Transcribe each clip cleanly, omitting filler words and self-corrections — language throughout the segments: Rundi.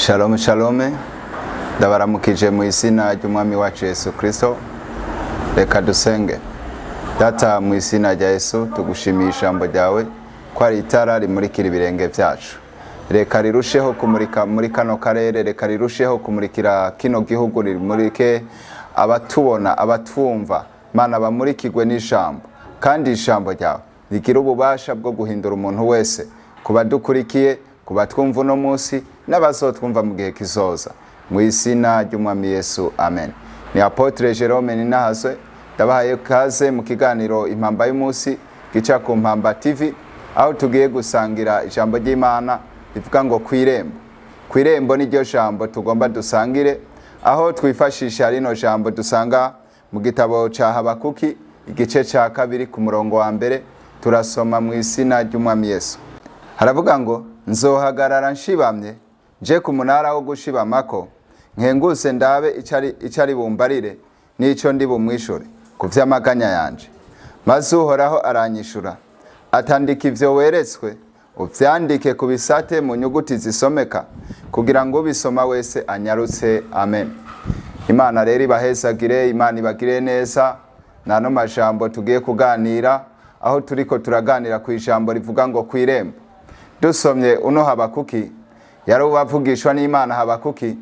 Shalom shalom, ndabaramukije mu izina ry'umwami wacu Yesu Kristo. Reka dusenge. Data, mu izina rya Yesu tugushimiye ijambo ryawe ko ari itara rimurikira ibirenge byacu. Reka rirusheho kumurika muri kano karere, reka rirusheho kumurikira kino gihugu, rimurike abatubona, abatwumva, Mana bamurikirwe n'ijambo. Kandi ijambo ryawe rigira ububasha bwo guhindura umuntu wese, kuba dukurikiye, kuba twumva uno munsi n'abazotwumva mu gihe kizoza. Mu izina ry'umwami Yesu, amen. Ni Apotre Jerome Ninahazwe, ndabahaye kaze mu kiganiro impamba y'umunsi gica ku Impamba TV, aho tugiye gusangira ijambo ry'Imana rivuga ngo kwirembo. Kwirembo ni ryo jambo tugomba dusangire, aho twifashisha rino jambo dusanga mu gitabo ca Habakuki igice ca 2 ku murongo wa mbere. Turasoma mu izina ry'umwami Yesu. Haravuga ngo nzohagarara nshibamye je ku munara wo gushibamako, nkenguse ndabe icari bumbarire n'ico ndi bumwishure ku vy'amaganya yanje. Maze uhoraho aranyishura atandika ivyo weretswe, uvyandike ku bisate mu nyuguti zisomeka, kugira ngo bisoma wese anyarutse. Amen. Imana rero ibahezagire, Imana ibagire neza. Nano majambo tugiye kuganira, aho turiko turaganira ku ijambo rivuga ngo kwirembo. Dusomye uno Habakuki, yari uwavugishwa n'Imana. Habakuki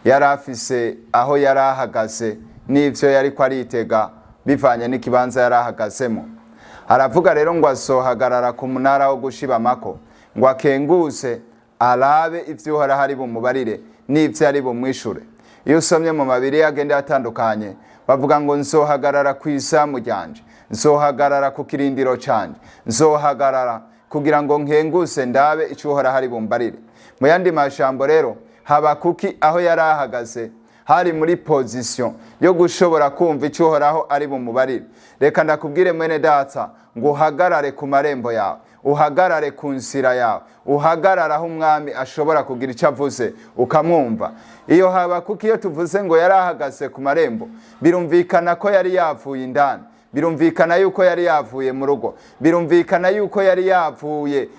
yari afise aho yari ahagaze n'ivyo yari ko aritega bivanye n'ikibanza yari ahagazemo. Aravuga rero ngo azohagarara ku munara wo gushibamako, ngo akenguse arabe ivyo uhoraho ari bumubarire n'ivyo ari bumwishure. Iyo usomye mu mabiri agenda atandukanye, bavuga ngo nzohagarara ku izamu ryanje, nzohagarara ku kirindiro canje, nzohagarara kugira ngo nkenguse ndabe icuhoraho ari bumbarire. Mu yandi majambo rero, Habakuki aho yari ahagaze hari muri position yo gushobora kumva icuhoraho ari bumubarire. Reka ndakubwire mwene data ngo uhagarare ku marembo yawe, uhagarare ku nzira yawe, uhagarare aho umwami ashobora kugira icyo avuze ukamwumva. Iyo Habakuki iyo tuvuze ngo yari ahagaze ku marembo, birumvikana ko yari yavuye indani, birumvikana yuko yari yavuye mu rugo, birumvikana yuko yari yavuye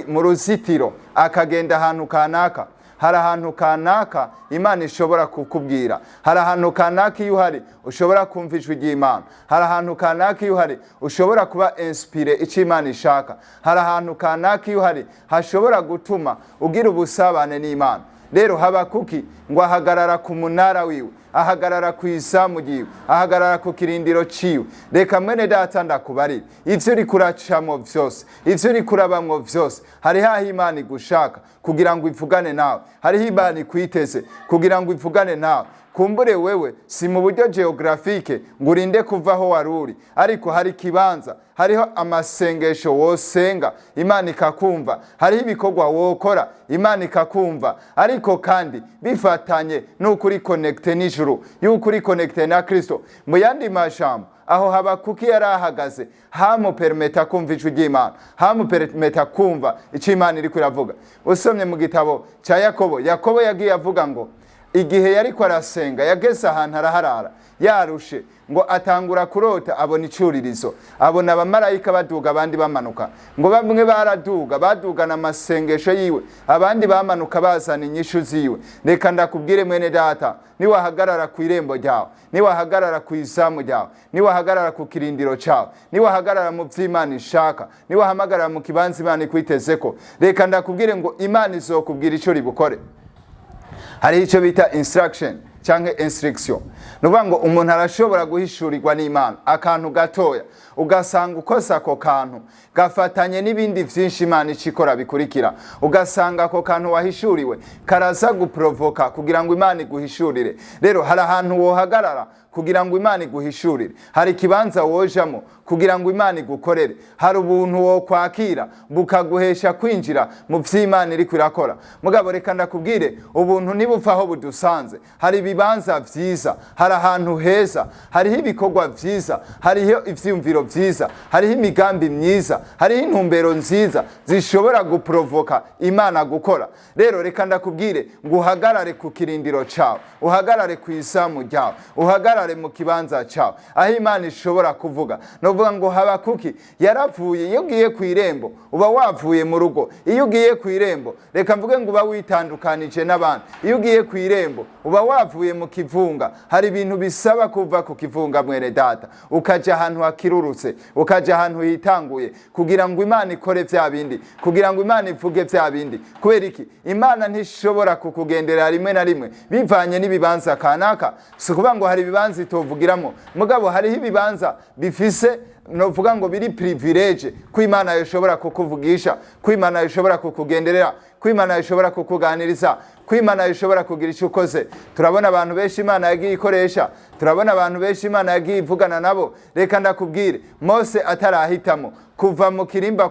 mu ruzitiro akagenda ahantu kanaka. Hari ahantu kanaka Imana ishobora kukubwira, hari ahantu kanaka iyo uhari ushobora kumva ijwi ry'Imana, hari ahantu kanaka iyo uhari ushobora kuba inspire icyo Imana ishaka, hari ahantu kanaka iyo uhari hashobora gutuma ugira ubusabane n'Imana. Rero Habakuki ngo ahagarara ku munara wiwe, ahagarara ku izamu ryiwe, ahagarara ku kirindiro ciwe. Reka mwene data ndakubarire, ivyo uri kuracamo vyose, ivyo uri kurabamwo vyose, hariho aho Imana igushaka kugira ngo ivugane nawe, hariho Imana ikwiteze kugira ngo ivugane nawe. Kumbure wewe si mu buryo geographique ngo urinde kuva aho waruri, ariko hari kibanza, hariho amasengesho wosenga Imana ikakumva, hariho ibikorwa wokora Imana ikakumva, ariko kandi bifatanye n'ukuri connecte n'ijuru, y'ukuri connecte na Kristo. Mu yandi majambo, aho Habakuki yari ahagaze hamupermeta kumva ijwi ry'Imana, hamupermeta kumva icyo Imana iri kuravuga. Usomye mu gitabo cya Yakobo yagiye avuga ngo igihe yari ko arasenga yageze ahantu araharara yarushe, ngo atangura kurota abona icuririzo, abona abamarayika baduga abandi bamanuka, ngo bamwe badugana amasengesho yiwe, abandi bamanuka bazana inyishu ziwe. Reka ndakubwire mwene data, niwahagarara ku irembo ryawe, niwahagarara ku izamu ryawe, niwahagarara ku kirindiro cyawe, niwahagarara mu vy'Imana ishaka, niwahamagara mu kibanza Imana ikwitezeko, reka ndakubwire ngo Imana izokubwira ico ribukore. Hari icyo bita instruction cyangwa instruction. Nuvuga ngo umuntu arashobora guhishurirwa n'Imana akantu gatoya, ugasanga ukosa ako kantu gafatanye n'ibindi vyinshi Imana icikora bikurikira, ugasanga ako kantu wahishuriwe karaza guprovoka kugira ngo Imana iguhishurire. Rero hari ahantu wohagarara kugira ngo Imana iguhishurire, hari kibanza wojamo kugira ngo Imana igukorere, hari ubuntu wo kwakira bukaguhesha kwinjira mu vy'Imana iri kwirakora. Mugabo reka ndakubwire, ubuntu nibupfa aho budusanze. Hari ibibanza vyiza, hari ahantu heza, hariho ibikorwa vyiza, hariho ivyumviro vyiza, hariho imigambi myiza, hariho intumbero nziza zishobora guprovoka Imana gukora. Rero reka ndakubwire ngo uhagarare ku kirindiro cawe, uhagarare ku izamu ryawe, uhagarare uhagarare mu kibanza cyawe aho Imana ishobora kuvuga. Novuga ngo Habakuki yaravuye. Iyo ugiye ku irembo uba wavuye mu rugo. Iyo ugiye ku irembo reka mvuge ngo uba witandukanije n'abandi. Iyo ugiye ku irembo uba wavuye mu kivunga. Hari ibintu bisaba kuva ku kivunga mwene data ukaja ahantu hakirurutse, ukaja ahantu hitanguye, kugira ngo Imana ikore vya bindi, kugira ngo Imana ivuge vya bindi. Kubera iki? Imana ntishobora kukugendera rimwe na rimwe bivanye n'ibibanza kanaka. Si kuvuga ngo hari ibibanza itovugiramo, mugabo hariho ibibanza bifise novuga ngo biri privilege ko Imana yoshobora kukuvugisha, ko Imana yoshobora kukugenderera, ko Imana yoshobora kukuganiriza, ko Imana yoshobora kugira icyo ukoze. Turabona abantu benshi Imana yagiye ikoresha, turabona abantu benshi Imana yagiye ivugana nabo. Reka ndakubwire, Mose atarahitamo kuva mu kirimba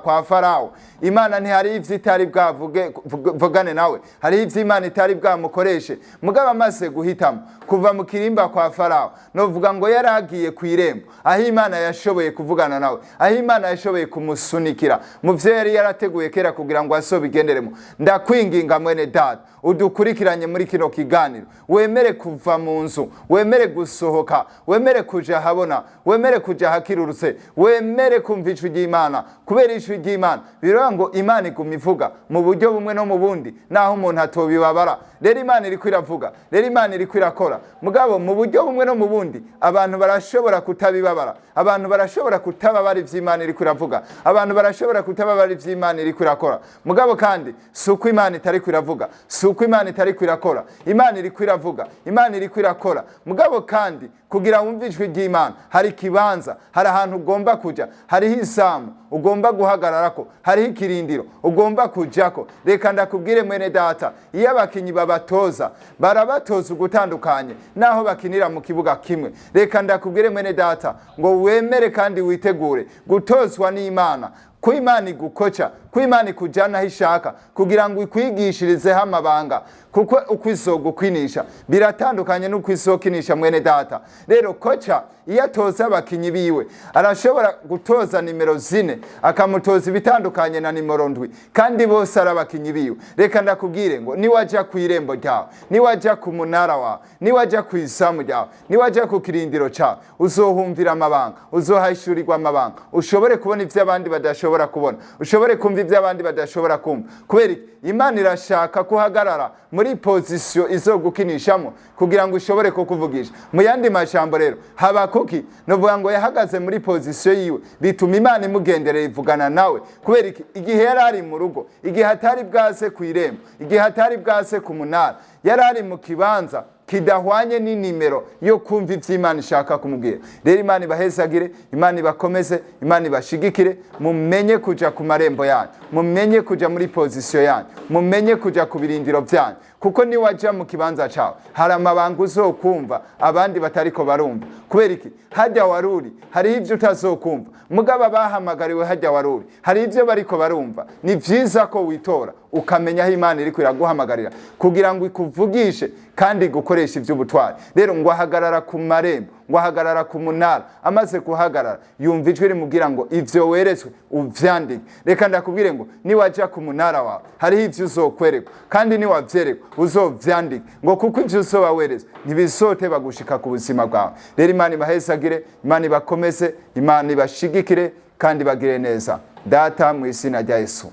kwa Farawo, Imana ntihari ivyo itari bwavugane nawe, hari ivyo Imana itari bwamukoreshe. Mugabo amaze guhitamo kuva mu kirimba kwa Farawo, novuga ngo yaragiye ku irembo aho Imana yashoboye kuvugana nawe, aho Imana yashoboye kumusunikira mu vyo yari yarateguye kera kugira ngo asobigenderemo. Ndakwinginga mwene data udukurikiranye muri kino kiganiro, wemere kuva mu nzu, wemere gusohoka, wemere kuja habona, wemere kuja hakirurutse, wemere kumva ijwi ry'Imana. Kubera ijwi ry'Imana bivuga ngo Imana iguma ivuga mu buryo bumwe no mu bundi naho umuntu atobibabara. Rero Imana iriko iravuga, rero Imana iriko irakora, mugabo mu buryo bumwe no mu bundi abantu barashobora kutabibabara, abantu barashobora kutababara ivy'Imana iriko iravuga, abantu barashobora kutababara ivy'Imana iriko irakora. Mugabo kandi suko Imana itariko iravuga, suko Imana itariko irakora. Imana iriko iravuga, Imana iriko irakora. Mugabo kandi kugira wumve ijwi ry'Imana hari kibanza, hari ahantu ugomba kuja, hariho isamu ugomba guhagararako, hariho ikirindiro ugomba kujako. Reka ndakubwire mwene data, iyo abakinyi babatoza barabatoza ugutandukanye naho bakinira mu kibuga kimwe. Reka ndakubwire mwene data ngo wemere kandi witegure gutozwa n'Imana, ko Imana igukoca, ko Imana ikujana aho ishaka kugira ngo ikwigishirizeho amabanga. Kuko uko izogukwinisha biratandukanye n'uko izokinisha mwene data. Rero koca iyo atoza abakinyi biwe arashobora gutoza nimero 4 akamutoza ibitandukanye na nimero 7 kandi bose ari abakinyi biwe. Reka ndakubwire ngo niwaja ku irembo ryawe, niwaja ku munara wawe, niwaja ku isamu ryawe, niwaja ku kirindiro cyawe, uzohumvira amabanga, uzohishurirwa amabanga, ushobore kubona ivyo abandi badashobora kubona, ushobore kumva ivyo abandi badashobora kumva. Kubera Imana irashaka kuhagarara muri position izogukinishamo kugira ngo ushobore kukuvugisha. Mu yandi majambo rero Habakuki novuga ngo yahagaze muri position yiwe bituma Imana imugenderera ivugana nawe. Kubera igihe yari ari mu rugo, igihe hatari bwase ku irembo, igihe hatari bwase ku munara, yari ari mu kibanza kidahwanye n'inimero yo kumva ivy'Imana ishaka kumubwira. Rero Imana ibahezagire, Imana ibakomeze, Imana ibashigikire. Mumenye kuja ku marembo yanyu, mumenye kuja muri position yanyu, mumenye kuja ku birindiro vyanyu, kuko ni waja mu kibanza cawe hari amabanga uzokumva abandi batariko barumva. Kubera iki? Hajya waruri hari ivyo utazokumva, mugaba bahamagariwe hajya waruri hari ivyo bariko barumva. Ni vyiza ko witora ukamenya aho Imana iriko iraguhamagarira kugira ngo ikuvugishe kandi gukoresha ivy'ubutwari. Rero ngo ahagarara ku marembo, ngo ahagarara ku munara, amaze kuhagarara yumva ijwi rimubwira ngo ivyo weretswe uvyandike. Reka ndakubwire ngo niwaja ku munara wawe hariho ivyo uzokwerekwa, kandi niwavyerekwa uzovyandike, ngo kuko ivyo uzoba weretswe ntibizoteba gushika ku buzima bwawe. Rero Imana ibahezagire, Imana ibakomeze, Imana ibashigikire kandi bagire neza. Data mu izina rya Yesu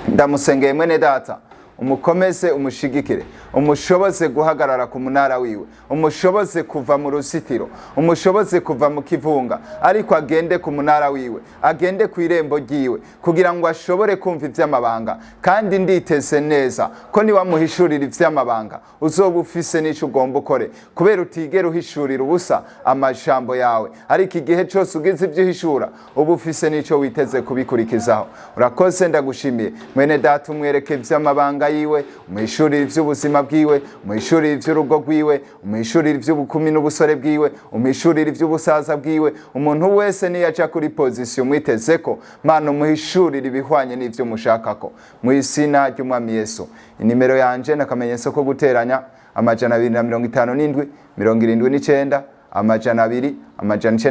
ndamusengeye mwene data, umukomeze umushigikire, umushoboze guhagarara ku munara wiwe, umushoboze kuva mu rusitiro, umushoboze kuva mu kivunga, ariko agende ku munara wiwe, agende ku irembo ryiwe kugira ngo ashobore kumva ivy'amabanga. Kandi nditeze neza ko ni wamuhishurira ivy'amabanga uzoba ufise n'ico ugomba ukore, kubera utigera uhishurira ubusa amajambo yawe, ariko igihe cyose ugize ivyo uhishura uba ufise n'ico witeze kubikurikizaho. Urakoze, ndagushimiye mwene data, umwereke ivy'amabanga yiwe, umuhishurire ivy'ubuzima bwiwe, umuhishurire ivy'urugo rwiwe, umuhishurire ivy'ubukumi n'ubusore bwiwe, umuhishurire ivy'ubusaza bwiwe. Umuntu wese niyaca kuri position mwitezeko, Mana umuhishurire ibihwanye n'ivyo mushakako mu izina ry'Umwami Yesu. Inimero yanje nakamenyetso ko guteranya 257 79 200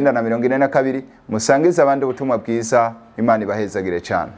942. Musangiza abandi ubutumwa bwiza. Imana ibahezagire cyane.